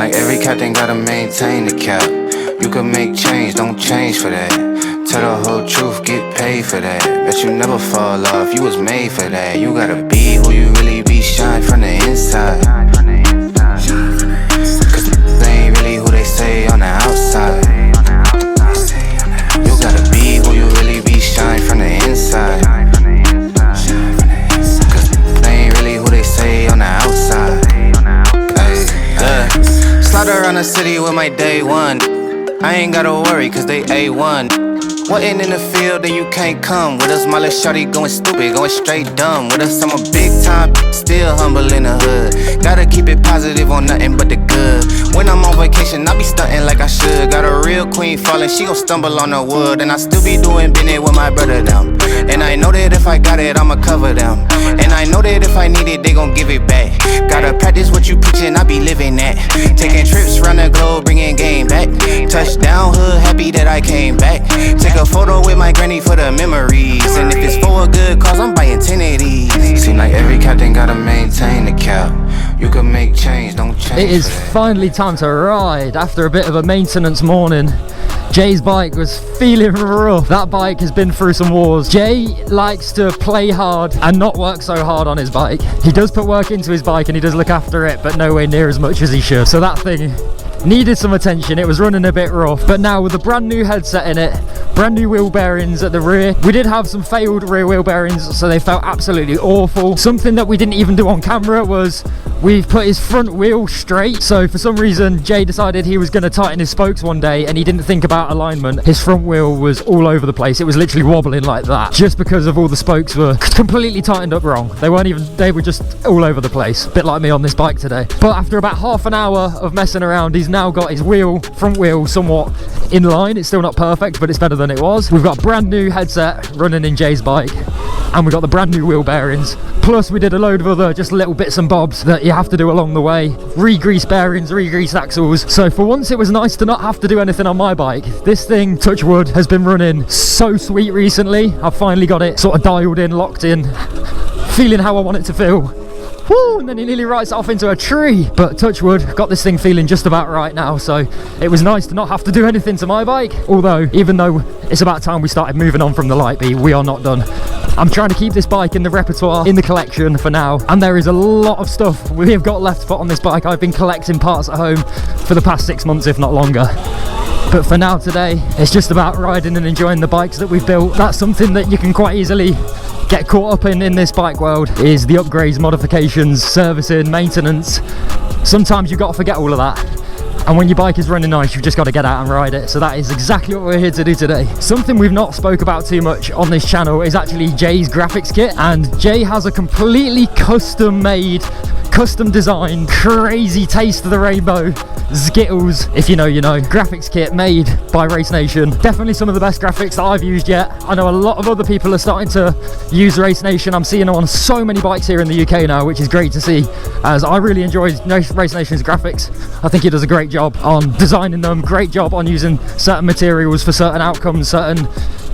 like every captain gotta maintain the cap. You can make change, don't change for that. Tell the whole truth, get paid for that. Bet you never fall off, you was made for that. You gotta be who you really be, shine from the inside. Cause they ain't really who they say on the outside. You gotta be who you really be, shine from the inside. Cause they ain't really who they say on the outside. Slide around the city with my day one. I ain't gotta worry cause they A1. Wasn't in the field then you can't come with us. My little shawty going stupid, going straight dumb with us. I'm a big time, still humble in the hood. Gotta keep it positive on nothing but the good. When I'm on vacation, I be stunting like I should. Got a real queen falling, she gon' stumble on the wood. And I still be doing business with my brother them. And I know that if I got it, I'ma cover them. And I know that if I need it, they gon' give it back. Gotta practice what you preachin', I be living that. Taking trips round the globe, bringing game back. Touchdown hood, happy that I came back. Take a photo with my granny for the memories. And if it's for a good cause, I'm buying 10 of these. Seem like every captain gotta maintain the cap. You can make change, don't change. It is finally time to ride. After a bit of a maintenance morning, Jay's bike was feeling rough. That bike has been through some wars. Jay likes to play hard and not work so hard on his bike. He does put work into his bike and he does look after it, but nowhere near as much as he should. So that thing needed some attention. It was running a bit rough, but now with a brand new headset in it, brand new wheel bearings at the rear. We did have some failed rear wheel bearings, so they felt absolutely awful. Something that we didn't even do on camera was we've put his front wheel straight. So for some reason, Jay decided he was going to tighten his spokes one day and he didn't think about alignment. His front wheel was all over the place. It was literally wobbling like that just because of all the spokes were completely tightened up wrong. They were just all over the place. A bit like me on this bike today. But after about half an hour of messing around, he's now got his front wheel somewhat in line. It's still not perfect, but it's better than it was. We've got a brand new headset running in Jay's bike, and we got the brand new wheel bearings. Plus we did a load of other just little bits and bobs that you have to do along the way. Re-grease bearings, re-grease axles. So for once it was nice to not have to do anything on my bike. This thing, touch wood, has been running so sweet recently. I've finally got it sort of dialed in, locked in, feeling how I want it to feel. Woo, and then he nearly writes off into a tree. But touch wood, got this thing feeling just about right now. So it was nice to not have to do anything to my bike. Although, even though it's about time we started moving on from the Light B, we are not done. I'm trying to keep this bike in the repertoire, in the collection for now. And there is a lot of stuff we have got left to put on this bike. I've been collecting parts at home for the past 6 months, if not longer. But for now today, it's just about riding and enjoying the bikes that we've built. That's something that you can quite easily get caught up in this bike world, is the upgrades, modifications, servicing, maintenance. Sometimes you've got to forget all of that. And when your bike is running nice, you've just got to get out and ride it. So that is exactly what we're here to do today. Something we've not spoke about too much on this channel is actually Jay's graphics kit. And Jay has a completely custom made, custom designed, crazy taste of the rainbow Skittles, if you know, you know, graphics kit made by Race Nation. Definitely some of the best graphics that I've used yet. I know a lot of other people are starting to use Race Nation. I'm seeing them on so many bikes here in the UK now, which is great to see, as I really enjoy Race Nation's graphics. I think he does a great job on designing them, great job on using certain materials for certain outcomes, certain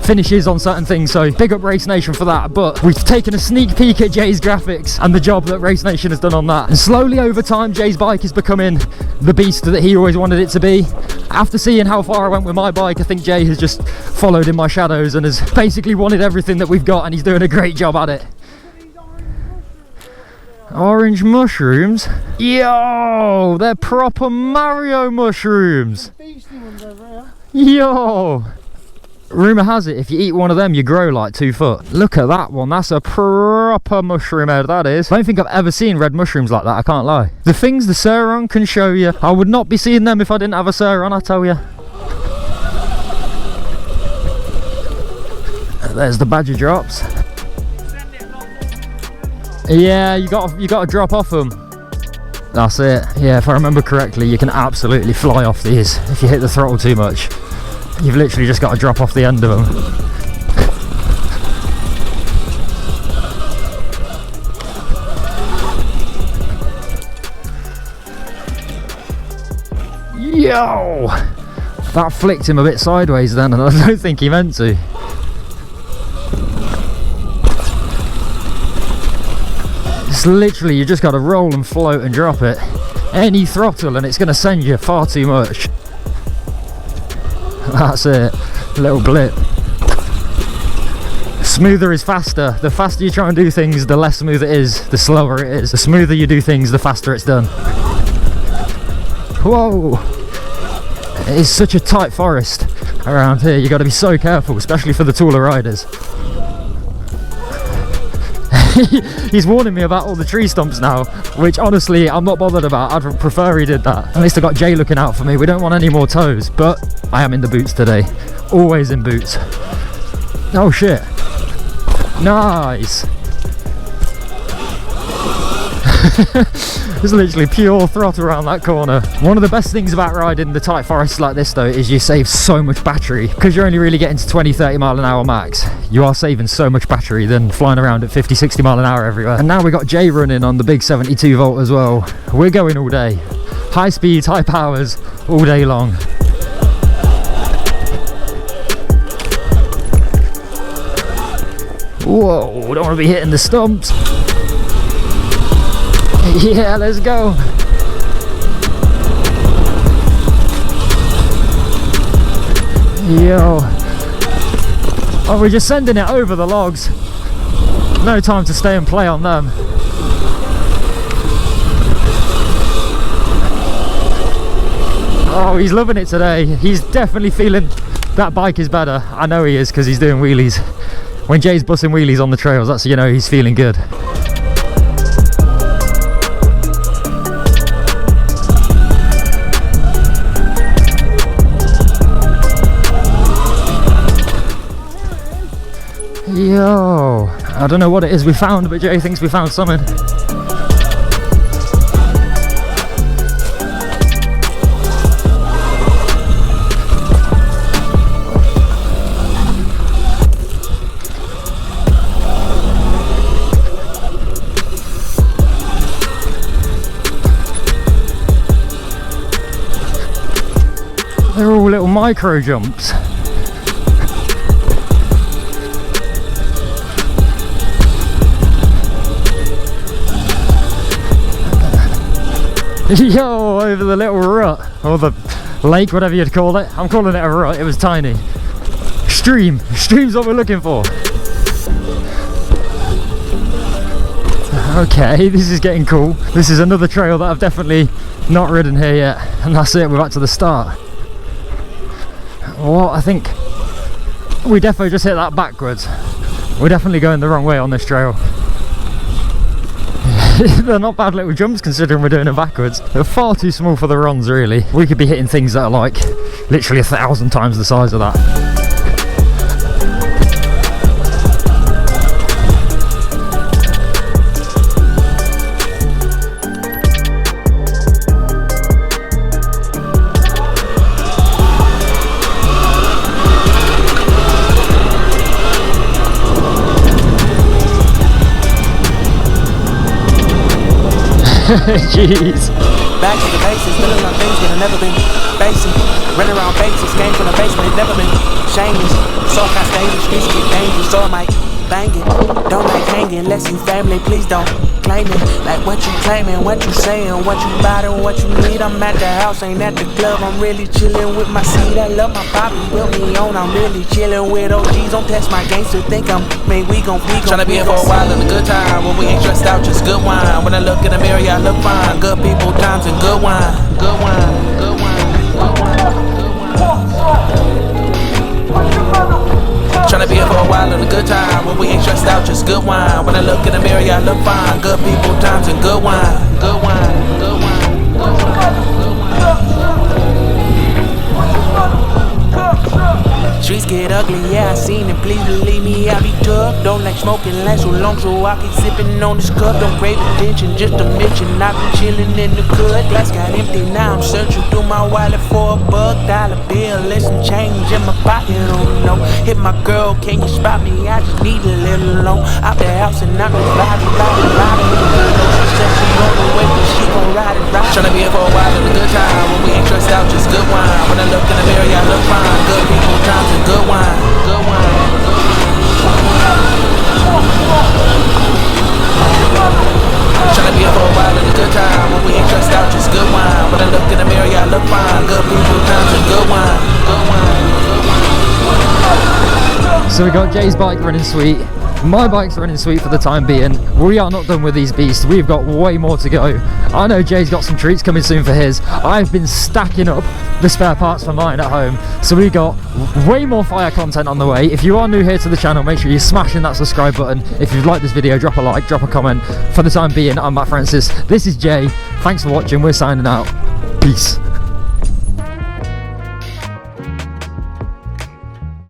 finishes on certain things. So big up Race Nation for that. But we've taken a sneak peek at Jay's graphics and the job that Race Nation has done on that, and slowly over time Jay's bike is becoming the beast that he always wanted it to be. After seeing how far I went with my bike, I think Jay has just followed in my shadows and has basically wanted everything that we've got, and he's doing a great job at it. Orange mushrooms? Yo, they're proper Mario mushrooms. Yo, rumour has it, if you eat one of them, you grow like 2 foot. Look at that one, that's a proper mushroom head, that is. I don't think I've ever seen red mushrooms like that, I can't lie. The things the SURRON can show you, I would not be seeing them if I didn't have a SURRON, I tell you. There's the badger drops. Yeah, you got to drop off them. That's it. Yeah, if I remember correctly, you can absolutely fly off these if you hit the throttle too much. You've literally just got to drop off the end of them. Yo! That flicked him a bit sideways then, and I don't think he meant to. It's literally, you just got to roll and float and drop it. any throttle and it's going to send you far too much. That's it, little blip. Smoother is faster. The faster you try and do things, the less smooth it is, the slower it is. The smoother you do things, the faster it's done. Whoa! It is such a tight forest around here. You got to be so careful, especially for the taller riders. He's warning me about all the tree stumps now, which honestly I'm not bothered about. I'd prefer he did that. At least I got Jay looking out for me. We don't want any more toes, but I am in the boots today. Always in boots. Oh shit. Nice. There's literally pure throttle around that corner. One of the best things about riding the tight forests like this though is you save so much battery. Because you're only really getting to 20-30 mile an hour max, you are saving so much battery than flying around at 50-60 mile an hour everywhere. And now we got Jay running on the big 72 volt as well. We're going all day. High speeds, high powers, all day long. Whoa, don't want to be hitting the stumps. Yeah, let's go. Yo. Oh, we're just sending it over the logs. No time to stay and play on them. Oh, he's loving it today. He's definitely feeling that bike is better. I know he is because he's doing wheelies. When Jay's bussing wheelies on the trails, that's, you know, he's feeling good. Yo, I don't know what it is we found, but Jay thinks we found something. They're all little micro jumps. Yo, over the little rut, or the lake, whatever you'd call it. I'm calling it a rut, it was tiny. Stream's what we're looking for. Okay, this is getting cool. This is another trail that I've definitely not ridden here yet. And that's it, we're back to the start. Well, I think we definitely just hit that backwards. We're definitely going the wrong way on this trail. They're not bad little jumps considering we're doing it backwards. They're far too small for the runs really. We could be hitting things that are like literally 1,000 times the size of that. Jeez. Back to the basics, feeling on things that have never been basic. Run around basics, came from the basement, never been shameless. So I stay in the streets, get dangerous, so I might bang it. Don't like hanging, unless you family, please don't claim it. Like what you claiming, what you saying, what you buying, what you need. I'm at the house, ain't at the club, I'm really chilling with my seed. I love my poppy, built me on, I'm really chilling with OGs. Don't test my gangster, think I'm, man, we gon' Tryna be here for a while in a good time, when we ain't stressed out, just good wine. When I look in the mirror, yeah, I look fine. Good people, times, and good wine. Good wine, good wine, good wine, good wine. Tryna be here for a while in a good time, when we ain't stressed out, just good wine. When I look in the mirror, yeah, I look fine. Good people, times, and good wine. Good wine, good wine, good wine, good wine. Streets get ugly, yeah, I seen it. Please believe me, I be tough. Don't like smoking, last so long, so I keep sipping on this cup. Don't crave attention, just to mention I been chilling in the good. Glass got empty, now I'm searching through my wallet for a $1 bill. Let some change in my pocket, oh no. Hit my girl, can you spot me? I just need a little loan. Out the house and I'm just riding. She said she on the way, but she gon' ride it. Tryna be here for a while in a good time, when we ain't stressed out, just good wine. When I look in the mirror, yeah, I look fine. Good people, times, and good wine. Good wine. Tryna be here for a while in a good time, when we ain't stressed out, just good wine. So we got Jay's bike running sweet, my bike's running sweet for the time being. We are not done with these beasts, we've got way more to go. I know Jay's got some treats coming soon for his. I've been stacking up the spare parts for mine at home, so we got way more fire content on the way. If you are new here to the channel, make sure you're smashing that subscribe button. If you've liked this video, drop a like, drop a comment. For the time being, I'm Matt Francis, this is Jay, thanks for watching, we're signing out, peace.